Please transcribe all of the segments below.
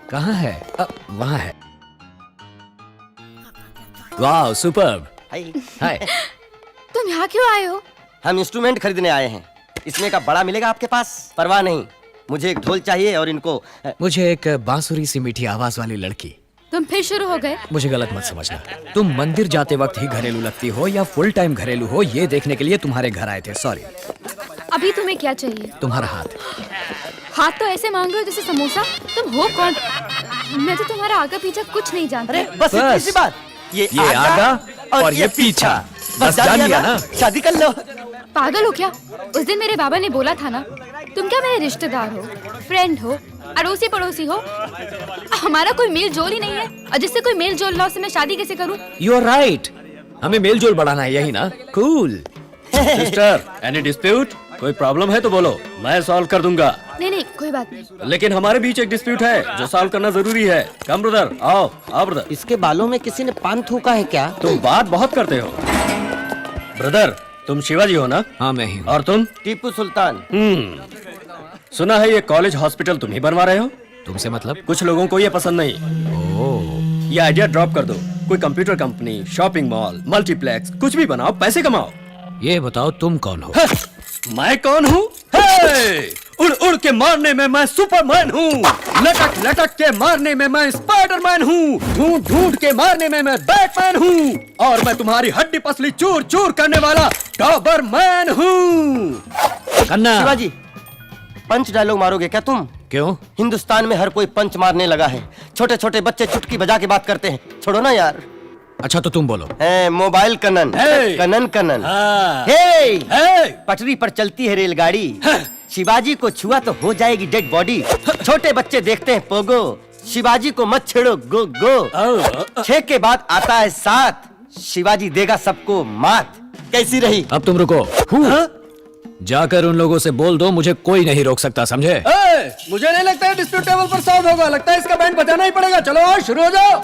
कहाँ है? वहाँ है। वाह, सुपर्ब। हाय। तुम यहाँ क्यों आए हो? हम इंस्ट्रूमेंट खरीदने आए हैं। इसमें का बड़ा मिलेगा आपके पास? परवाह नहीं, मुझे एक ढोल चाहिए और इनको मुझे एक बांसुरी सी मीठी आवाज वाली लड़की। तुम फिर शुरू हो गए? मुझे गलत मत समझना। तुम मंदिर जाते वक्त ही घरेलू लगती हो या फुल टाइम घरेलू हो, ये देखने के लिए तुम्हारे घर आए थे। सॉरी। अभी तुम्हें क्या चाहिए? तुम्हारा हाथ। हाथ तो ऐसे मांग रहे हो जैसे समोसा। तुम हो कौन? मैं तो तुम्हारा आगा पीछा कुछ नहीं जानती। अरे बस इतनी सी बात। ये आगा और ये पीछा। बस जान लिया ना? शादी कर लो। पागल हो क्या? उस दिन मेरे बाबा ने बोला था ना, तुम क्या मेरे रिश्तेदार हो, फ्रेंड हो, अड़ोसी पड़ोसी हो? हमारा कोई मेल जोल ही नहीं है, और जिससे कोई मेल जोल ना हो उससे मैं शादी कैसे करूं? You are right. हमें मेल जोल बढ़ाना है, यही ना? कूल। Sister, any dispute? कोई प्रॉब्लम है तो बोलो, मैं सॉल्व कर दूंगा। नहीं नहीं, कोई बात नहीं। लेकिन हमारे बीच एक डिस्प्यूट है जो सॉल्व करना जरूरी है। कम ब्रदर, आओ आओ ब्रदर। इसके बालों में किसी ने पान थूका है क्या? तुम बात बहुत करते हो। ब्रदर, तुम शिवाजी हो ना? हाँ, मैं ही। और तुम? टीपू सुल्तान। सुना है ये कॉलेज हॉस्पिटल तुम ही बनवा रहे हो? तुमसे मतलब? कुछ लोगों को ये पसंद नहीं। ओह। ये आइडिया ड्रॉप कर दो। कोई computer company, shopping mall, multiplex, कुछ भी बनाओ, पैसे कमाओ। ये बताओ तुम कौन हो? मैं कौन हूँ? उड़ उड़ के मारने में मैं सुपरमैन हूँ, लटक लटक के मारने में मैं स्पाइडरमैन हूँ, ढूंढ ढूंढ के मारने में मैं बैटमैन हूँ, और मैं तुम्हारी हड्डी पसली चूर चूर करने वाला डॉबरमैन हूँ। कन्ना। शिवाजी, पंच डायलॉग मारोगे क्या तुम? क्यों? हिंदुस्तान में हर कोई पंच मारने लगा है। छोटे छोटे बच्चे चुटकी बजा के बात करते हैं। छोड़ो ना यार। अच्छा तो तुम बोलो। मोबाइल कनन। कनन कनन। पटरी पर चलती है रेलगाड़ी। शिवाजी को छुआ तो हो जाएगी डेड बॉडी। छोटे बच्चे देखते हैं पोगो। शिवाजी को मत छेड़ो, गो गो। 6 के बाद आता है 7। शिवाजी देगा सबको मात। कैसी रही? अब तुम रुको। जाकर उन लोगों से बोल दो मुझे कोई नहीं रोक सकता, समझे? मुझे नहीं लगता है डिस्प्यूट टेबल पर सॉल्व होगा। लगता है इसका बैंड बजाना ही पड़ेगा। चलो आओ, शुरू हो जाओ।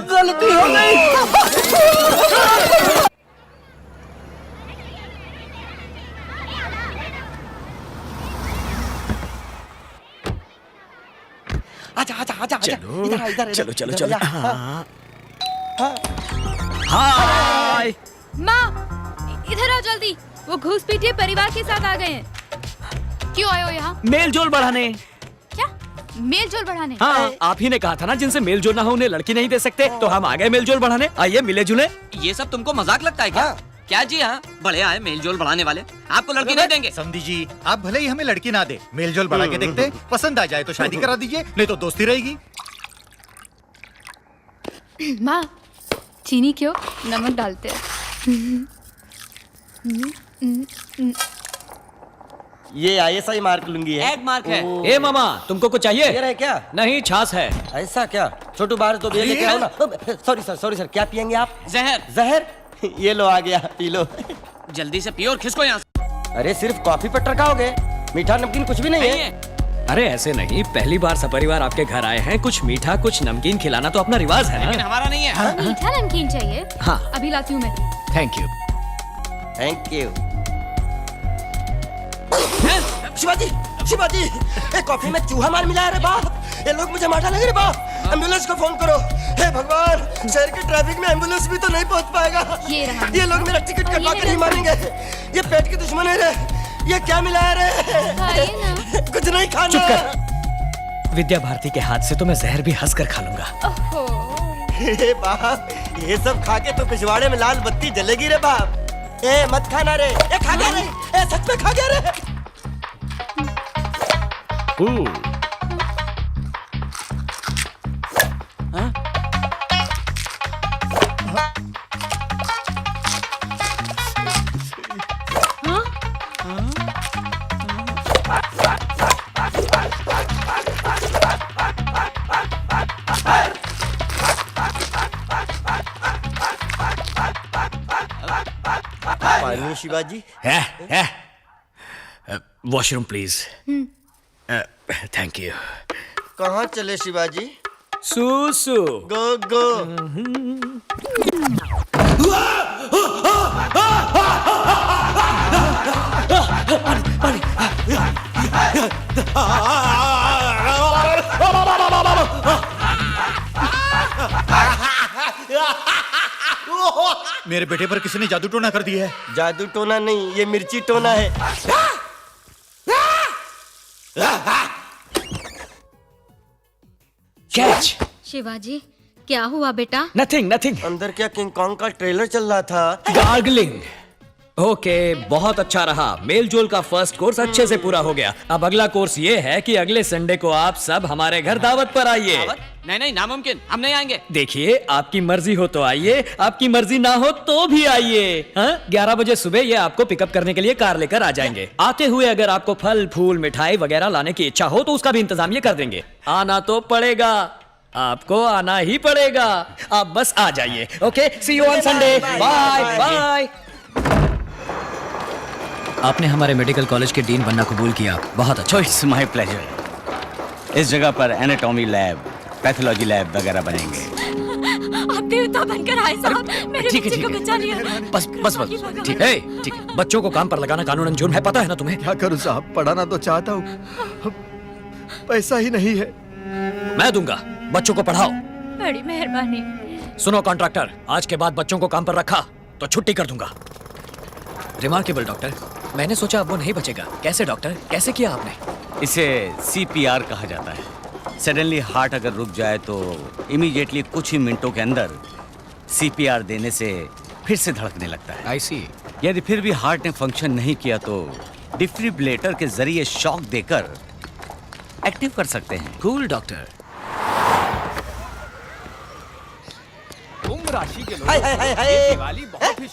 गलती हो गई। आजा आजा आजा। चलो इधर इधर चलो चलो इधर, चलो। हाय। माँ, इधर आओ जल्दी। वो घूसपीटिए परिवार के साथ आ गए हैं। क्यों आए हो यहाँ? मेल जोल बढ़ाने। क्या मेल जोल बढ़ाने? हाँ, आप ही ने कहा था ना जिनसे मेल जोल ना हो उन्हें लड़की नहीं दे सकते, तो हम आ गए मेल जोल बढ़ाने। आइए मिले जुले। ये सब तुमको मजाक लगता है क्या? हाँ। क्या जी? हाँ, बड़े आए मेल जोल बढ़ाने वाले, आपको लड़की नहीं देंगे। समधी जी, आप भले ही हमें लड़की ना दे, मेल जोल बढ़ा के देखते, पसंद आ जाए तो शादी करा दीजिए, नहीं तो दोस्ती रहेगी। माँ चीनी क्यों, नमक डालते हैं। ये ISI मार्क लूंगी है। एक मार्क है। ए मामा, तुमको कुछ चाहिए? ये रहे क्या? नहीं, छाछ है। ऐसा क्या? छोटू बाहर तो लेके आओ ना। सॉरी सर, क्या पियेंगे आप? जहर। जहर? ये लो आ गया, पी लो। जल्दी से पियो और खिसको यहाँ से। अरे सिर्फ कॉफी पर टरकाओगे, मीठा नमकीन कुछ भी नहीं है। अरे ऐसे नहीं, पहली बार सपरिवार आपके घर आए हैं, कुछ मीठा कुछ नमकीन खिलाना तो अपना रिवाज है लेकिन ना। हमारा नहीं है। मीठा नमकीन चाहिए? हाँ। अभी लाती हूँ मैं। Thank you. Thank you. Shivaji, A coffee में चूहा मार मिला है रे बाप। ये लोग मुझे मारने लगे रे बाप। एम्बुलेंस को फोन करो। हे भगवान, शहर के ट्रैफिक में एम्बुलेंस भी तो नहीं पहुंच पाएगा। ये लोग मेरा टिकट कटवा कर ही मारेंगे। ये पेट के दुश्मन है रे। ये क्या मिला है रे? खाइए ना। कुछ नहीं खाना। चुप कर। विद्या भारती के हाथ से तो मैं जहर भी हंस कर खा लूंगा। ओहो। हे बाप, ये सब खा के तो पिछवाड़े में लाल बत्ती जलेगी रे बाप। ए मत खाना रे। ए खा गया रे। ए सच में खा गया रे। पानी शिवाजी। है वॉशरूम प्लीज। Thank you. कहाँ चले शिवाजी? सुसु। गो गो। मेरे बेटे पर किसी ने जादू टोना कर दिया है। जादू टोना नहीं, ये मिर्ची टोना है। कैच। शिवाजी क्या हुआ बेटा? Nothing nothing. अंदर क्या किंग कॉन्ग का ट्रेलर चल रहा था? गार्गलिंग। ओके, बहुत अच्छा रहा। मेल जोल का फर्स्ट कोर्स अच्छे से पूरा हो गया। अब अगला कोर्स ये है कि अगले संडे को आप सब हमारे घर दावत पर आइए। नहीं, नामुमकिन, हम नहीं आएंगे। देखिए, आपकी मर्जी हो तो आइए, आपकी मर्जी ना हो तो भी आइए। 11 बजे सुबह ये आपको पिकअप करने के लिए कार लेकर आ जाएंगे। आते हुए अगर आपको फल फूल मिठाई वगैरह लाने की इच्छा हो तो उसका भी इंतजाम ये कर देंगे। आना तो पड़ेगा, आपको आना ही पड़ेगा। आप बस आ जाइए। Okay, see you on Sunday. Bye bye. आपने हमारे मेडिकल कॉलेज के डीन बनना कबूल किया, बहुत अच्छा। It's my pleasure. इस जगह पर एनाटॉमी लैब, पैथोलॉजी लैब वगैरह बनेंगे। आप देवता बनकर आए साहब, मेरे ठीक है, बच्चे को ठीक है। बचा लिया। बस बस बस, ठीक है ठीक है। बच्चों को काम पर लगाना कानूनन जुर्म है, पता है ना तुम्हें? क्या करूं साहब, पढ़ाना तो चाहता हूँ, पैसा ही नहीं है। मैं दूंगा, बच्चों को पढ़ाओ। बड़ी मेहरबानी। सुनो कॉन्ट्रैक्टर, आज के बाद बच्चों को काम पर रखा तो छुट्टी कर दूंगा। रिमार्केबल डॉक्टर, मैंने सोचा अब वो नहीं बचेगा। कैसे डॉक्टर, कैसे किया आपने? इसे CPR कहा जाता है। सडनली हार्ट अगर रुक जाए तो इमीडिएटली कुछ ही मिनटों के अंदर CPR देने से फिर से धड़कने लगता है। आई सी। यदि फिर भी हार्ट ने फंक्शन नहीं किया तो डिफिब्रिलेटर के जरिए शॉक देकर एक्टिव कर सकते हैं। Cool doctor. Hi hi hi hi.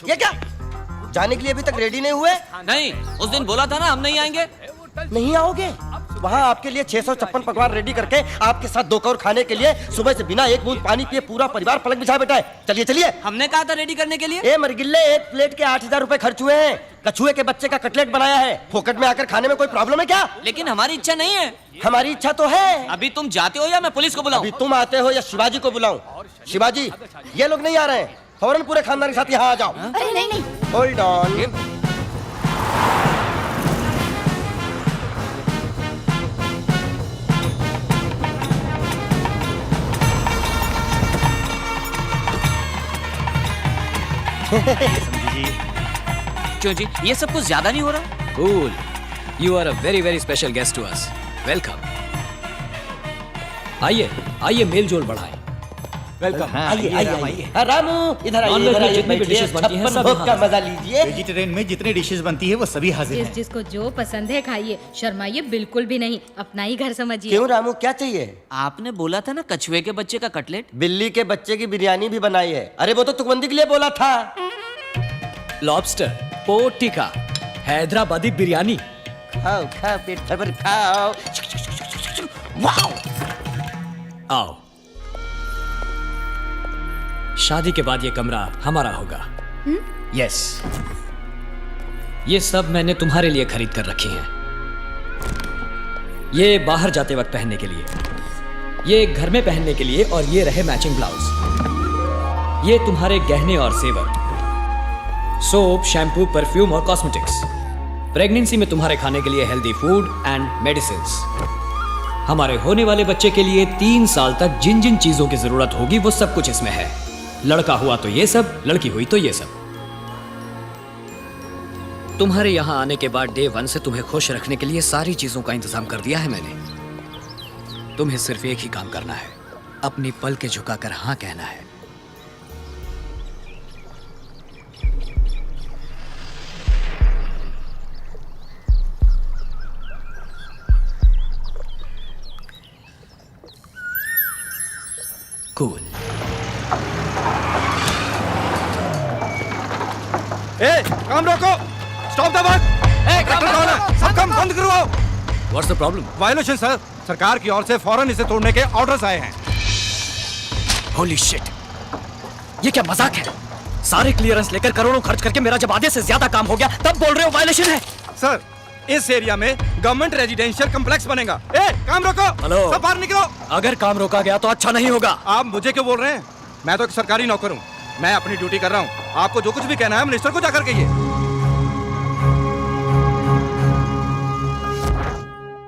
ये क्या? जाने के लिए अभी तक रेडी नहीं हुए? नहीं, उस दिन बोला था ना हम नहीं आएंगे। नहीं आओगे? वहाँ आपके लिए 656 पकवान रेडी करके आपके साथ 2 कौर खाने के लिए सुबह से बिना एक बूंद पानी पिए पूरा परिवार पलक बिछा बैठा है। चलिए चलिए। हमने कहा था रेडी करने के लिए। ए मरगिल्ले, एक प्लेट के 8000 रुपए खर्च हुए हैं। कछुए के बच्चे का कटलेट बनाया है। फोकट में आकर खाने में कोई प्रॉब्लम है क्या? लेकिन हमारी इच्छा नहीं है। हमारी इच्छा तो है। अभी तुम जाते हो या मैं पुलिस को बुलाऊं? अभी तुम आते हो या शिवाजी को बुलाऊं? शिवाजी, ये लोग नहीं आ रहे हैं। फौरन पूरे खानदान के साथ यहाँ आ जाओ। अरे नहीं नहीं। Hold on. क्यों जी, ये सब कुछ ज्यादा नहीं हो रहा? Cool, you are a very very special guest to us. Welcome. आइए आइए, मेल जोल बढ़ाएं। वेलकम। आइए आइए। रामू इधर आइए, इधर आइए, बैठिए, छप्पन भोग का मजा लीजिए। वेजिटेरियन में जितनी डिशेस बनती है वो सभी हाजिर हैं। जिसको जो पसंद है खाइए, शर्माइए बिल्कुल भी नहीं, अपना ही घर समझिए। क्यों रामू, क्या चाहिए? आपने बोला था ना कछुए के बच्चे का कटलेट। बिल्ली के बच्चे की बिरयानी भी बनाई है। अरे वो तो तुकबंदी के लिए बोला था। Lobster, pork tikka, Hyderabadi biryani. खाओ खाओ, पेट भर भर खाओ। आओ। शादी के बाद ये कमरा हमारा होगा। यस, ये सब मैंने तुम्हारे लिए खरीद कर रखी हैं। ये बाहर जाते वक्त पहनने के लिए, ये घर में पहनने के लिए, और ये रहे मैचिंग ब्लाउज। ये तुम्हारे गहने और सेवर, सोप, शैम्पू, परफ्यूम और कॉस्मेटिक्स। प्रेगनेंसी में तुम्हारे खाने के लिए हेल्दी फूड एंड मेडिसिन्स। हमारे होने वाले बच्चे के लिए 3 साल तक जिन जिन चीजों की जरूरत होगी वो सब कुछ इसमें है। लड़का हुआ तो ये सब, लड़की हुई तो ये सब। तुम्हारे यहां आने के बाद डे 1 से तुम्हें खुश रखने के लिए सारी चीजों का इंतजाम कर दिया है मैंने। तुम्हें सिर्फ एक ही काम करना है, अपनी पलकें झुकाकर हां कहना है। कूल। काम रोको, स्टॉप द वर्क। सब काम बंद करवाओ। What's the problem? Violation sir, सरकार की ओर से फौरन इसे तोड़ने के ऑर्डर्स आए हैं। Holy shit! ये क्या मजाक है? सारे क्लियरेंस लेकर करोड़ों खर्च करके मेरा जब आधे से ज्यादा काम हो गया तब बोल रहे हो वायलेशन है? सर, इस एरिया में गवर्नमेंट रेजिडेंशियल कॉम्प्लेक्स बनेगा। काम रोको। हेलो। सब बाहर निकलो। अगर काम रोका गया तो अच्छा नहीं होगा। आप मुझे क्यों बोल रहे हैं? मैं तो एक सरकारी नौकर हूँ, मैं अपनी ड्यूटी कर रहा हूँ। आपको जो कुछ भी कहना है मिनिस्टर को जाकर कहिए।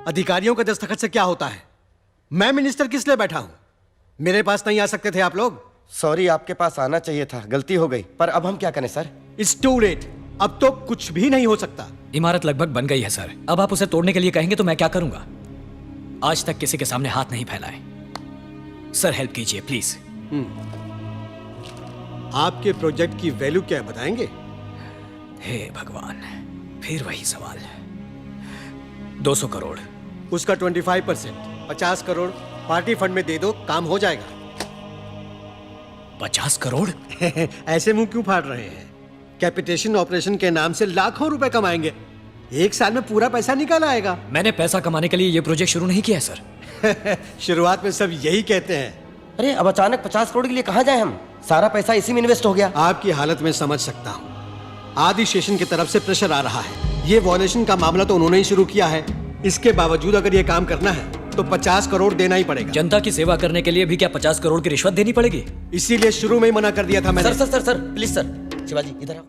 अधिकारियों के दस्तखत से क्या होता है? मैं मिनिस्टर किस लिए बैठा हूं? मेरे पास नहीं आ सकते थे आप लोग? सॉरी, आपके पास आना चाहिए था, गलती हो गई। पर अब हम क्या करें सर? इट्स टू लेट, अब तो कुछ भी नहीं हो सकता। इमारत लगभग बन गई है सर। अब आप उसे तोड़ने के लिए कहेंगे तो मैं क्या करूंगा? आज तक किसी के सामने हाथ नहीं फैलाए। सर हेल्प कीजिए प्लीज। आपके प्रोजेक्ट की वैल्यू क्या है बताएंगे? हे भगवान, फिर वही सवाल। 200 करोड़। उसका 25%, 50 करोड़ पार्टी फंड में दे दो, काम हो जाएगा। 50 करोड़? ऐसे मुंह क्यों फाड़ रहे हैं? कैपिटेशन ऑपरेशन के नाम से लाखों रुपए कमाएंगे। 1 साल में पूरा पैसा निकल आएगा। मैंने पैसा कमाने के लिए ये प्रोजेक्ट शुरू नहीं किया है सर। शुरुआत में सब यही कहते हैं। अरे अब अचानक 50 करोड़ के लिए कहाँ जाए हम? सारा पैसा इसी में इन्वेस्ट हो गया। आपकी हालत में समझ सकता हूँ। आदि स्टेशन की तरफ से प्रेशर आ रहा है। ये वॉयलेशन का मामला तो उन्होंने ही शुरू किया है। इसके बावजूद अगर ये काम करना है तो 50 करोड़ देना ही पड़ेगा। जनता की सेवा करने के लिए भी क्या 50 करोड़ की रिश्वत देनी पड़ेगी? इसीलिए शुरू में ही मना कर दिया था मैंने। सर प्लीज सर, शिवाजी इधर आओ।